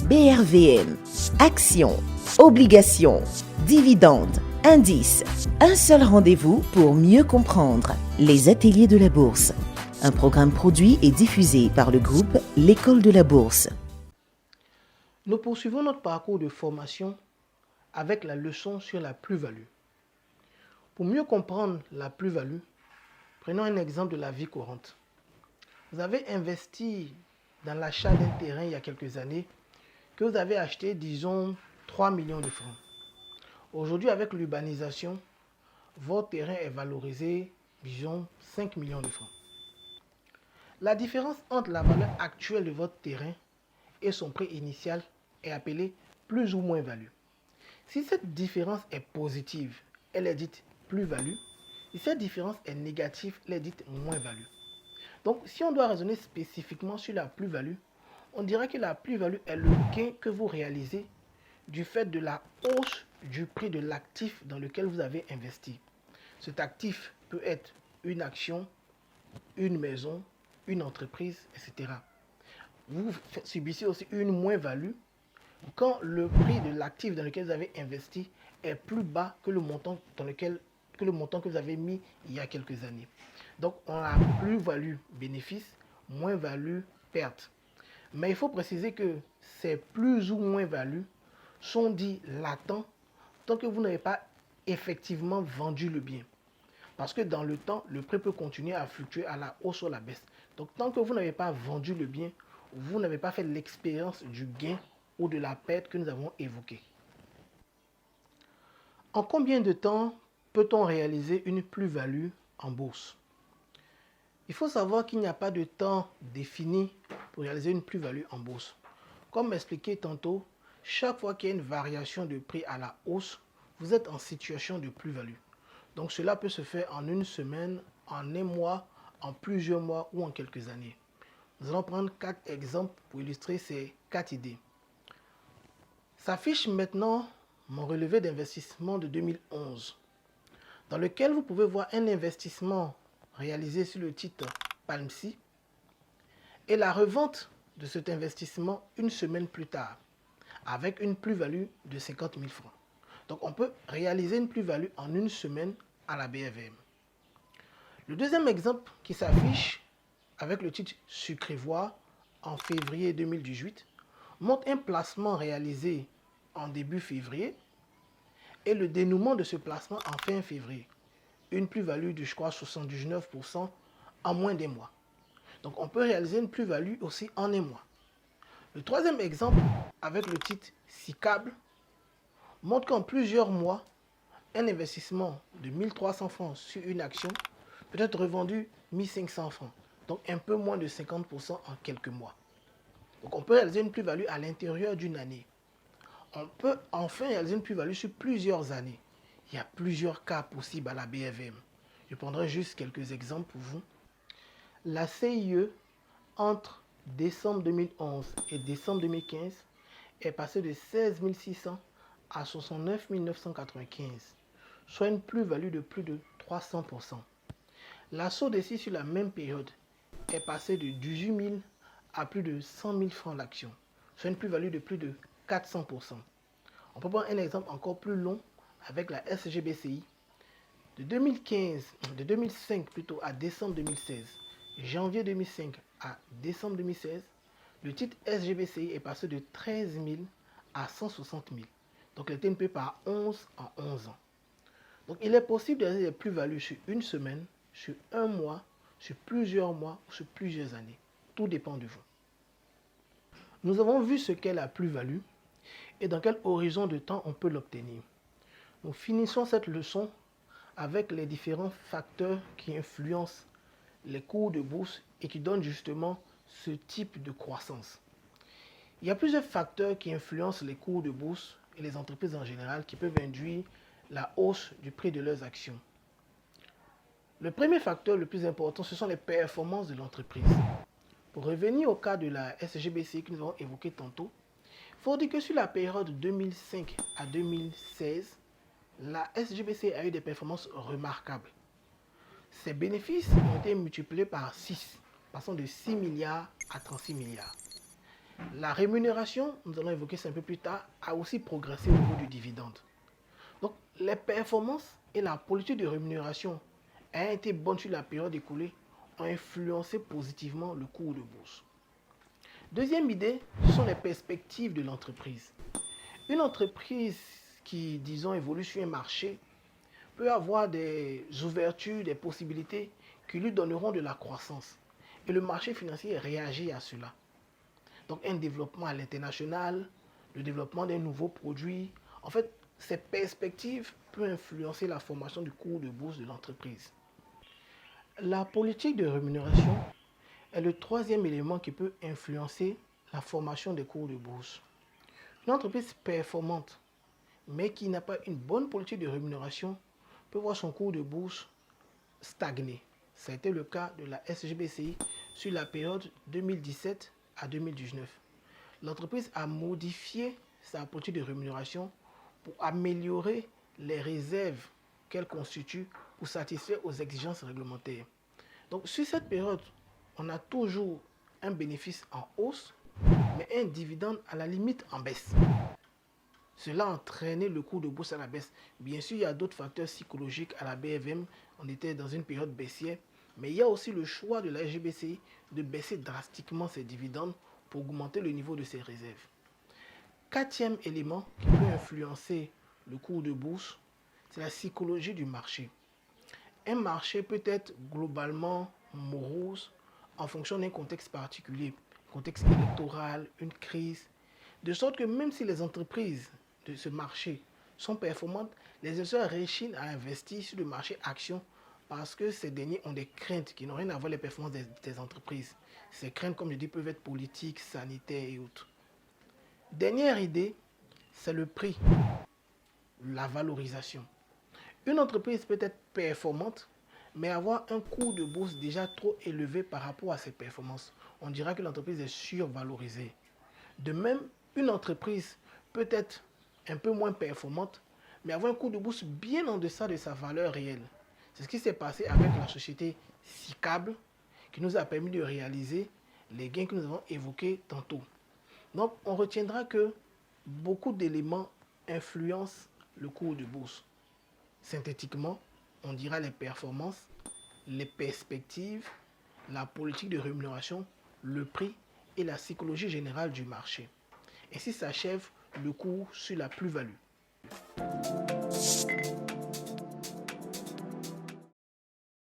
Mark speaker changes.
Speaker 1: BRVM, actions, obligations, dividendes, indices. Un seul rendez-vous pour mieux comprendre. Les ateliers de la bourse. Un programme produit et diffusé par le groupe L'École de la Bourse.
Speaker 2: Nous poursuivons notre parcours de formation avec la leçon sur la plus-value. Pour mieux comprendre la plus-value, prenons un exemple de la vie courante. Vous avez investi dans l'achat d'un terrain il y a quelques années que vous avez acheté, disons, 3 millions de francs. Aujourd'hui, avec l'urbanisation, votre terrain est valorisé, disons, 5 millions de francs. La différence entre la valeur actuelle de votre terrain et son prix initial est appelée plus ou moins value. Si cette différence est positive, elle est dite plus-value. Si cette différence est négative, elle est dite moins-value. Donc, si on doit raisonner spécifiquement sur la plus-value, on dirait que la plus-value est le gain que vous réalisez du fait de la hausse du prix de l'actif dans lequel vous avez investi. Cet actif peut être une action, une maison, une entreprise, etc. Vous subissez aussi une moins-value quand le prix de l'actif dans lequel vous avez investi est plus bas que le montant que vous avez mis il y a quelques années. Donc, on a plus-value bénéfice, moins-value perte. Mais il faut préciser que ces plus ou moins-values sont dits latents tant que vous n'avez pas effectivement vendu le bien. Parce que dans le temps, le prix peut continuer à fluctuer à la hausse ou à la baisse. Donc, tant que vous n'avez pas vendu le bien, vous n'avez pas fait l'expérience du gain ou de la perte que nous avons évoquée. En combien de temps peut-on réaliser une plus-value en bourse? Il faut savoir qu'il n'y a pas de temps défini pour réaliser une plus-value en bourse. Comme expliqué tantôt, chaque fois qu'il y a une variation de prix à la hausse, vous êtes en situation de plus-value. Donc cela peut se faire en une semaine, en un mois, en plusieurs mois ou en quelques années. Nous allons prendre 4 exemples pour illustrer ces 4 idées. S'affiche maintenant mon relevé d'investissement de 2011, dans lequel vous pouvez voir un investissement réalisé sur le titre Palmsy et la revente de cet investissement une semaine plus tard, avec une plus-value de 50 000 francs. Donc on peut réaliser une plus-value en une semaine à la BRVM. Le deuxième exemple qui s'affiche avec le titre Sucrevoie en février 2018 montre un placement réalisé en début février et le dénouement de ce placement en fin février. Une plus-value de, je crois, 79% en moins d'un mois. Donc on peut réaliser une plus-value aussi en un mois. Le troisième exemple avec le titre Cicable montre qu'en plusieurs mois, un investissement de 1300 francs sur une action peut être revendu 1500 francs. Donc un peu moins de 50% en quelques mois. Donc on peut réaliser une plus-value à l'intérieur d'une année. On peut enfin réaliser une plus-value sur plusieurs années. Il y a plusieurs cas possibles à la BRVM. Je prendrai juste quelques exemples pour vous. La CIE, entre décembre 2011 et décembre 2015, est passée de 16 600 à 69 995, soit une plus-value de plus de 300%. La SODECI sur la même période est passée de 18 000 à plus de 100 000 francs l'action, soit une plus-value de plus de 400%. On peut prendre un exemple encore plus long avec la SGBCI. De 2005 plutôt à décembre 2016, janvier 2005 à décembre 2016, le titre SGBCI est passé de 13 000 à 160 000. Donc le TNP par 11 en 11 ans. Donc il est possible de réaliser des plus-values sur une semaine, sur un mois, sur plusieurs mois ou sur plusieurs années. Tout dépend de vous. Nous avons vu ce qu'est la plus-value et dans quel horizon de temps on peut l'obtenir. Nous finissons cette leçon avec les différents facteurs qui influencent les cours de bourse et qui donnent justement ce type de croissance. Il y a plusieurs facteurs qui influencent les cours de bourse et les entreprises en général qui peuvent induire la hausse du prix de leurs actions. Le premier facteur le plus important, ce sont les performances de l'entreprise. Pour revenir au cas de la SGBCI que nous avons évoqué tantôt, il faut dire que sur la période 2005 à 2016, la SGBCI a eu des performances remarquables. Ses bénéfices ont été multipliés par 6, passant de 6 milliards à 36 milliards. La rémunération, nous allons évoquer ça un peu plus tard, a aussi progressé au niveau du dividende. Donc, les performances et la politique de rémunération ayant été bonnes sur la période écoulée ont influencé positivement le cours de bourse. Deuxième idée, ce sont les perspectives de l'entreprise. Une entreprise qui, disons, évolue sur un marché peut avoir des ouvertures, des possibilités qui lui donneront de la croissance. Et le marché financier réagit à cela. Donc un développement à l'international, le développement d'un nouveau produit. En fait, ces perspectives peuvent influencer la formation du cours de bourse de l'entreprise. La politique de rémunération est le troisième élément qui peut influencer la formation des cours de bourse. Une entreprise performante, mais qui n'a pas une bonne politique de rémunération, peut voir son cours de bourse stagner. Ça a été le cas de la SGBCI sur la période 2017 à 2019. L'entreprise a modifié sa politique de rémunération pour améliorer les réserves qu'elle constitue pour satisfaire aux exigences réglementaires. Donc sur cette période, on a toujours un bénéfice en hausse, mais un dividende à la limite en baisse. Cela a entraîné le cours de bourse à la baisse. Bien sûr, il y a d'autres facteurs psychologiques à la BFM. On était dans une période baissière. Mais il y a aussi le choix de la SGBCI de baisser drastiquement ses dividendes pour augmenter le niveau de ses réserves. Quatrième élément qui peut influencer le cours de bourse, c'est la psychologie du marché. Un marché peut être globalement morose en fonction d'un contexte particulier, contexte électoral, une crise, de sorte que même si les entreprises de ce marché sont performantes, les investisseurs réchignent à investir sur le marché action parce que ces derniers ont des craintes qui n'ont rien à voir avec les performances des entreprises. Ces craintes, comme je dis, peuvent être politiques, sanitaires et autres. Dernière idée, c'est le prix, la valorisation. Une entreprise peut être performante, mais avoir un cours de bourse déjà trop élevé par rapport à ses performances. On dira que l'entreprise est survalorisée. De même, une entreprise peut être un peu moins performante, mais avoir un cours de bourse bien en deçà de sa valeur réelle. C'est ce qui s'est passé avec la société Cycable, qui nous a permis de réaliser les gains que nous avons évoqués tantôt. Donc, on retiendra que beaucoup d'éléments influencent le cours de bourse. Synthétiquement, on dira les performances, les perspectives, la politique de rémunération, le prix et la psychologie générale du marché. Ainsi s'achève le cours sur la plus-value.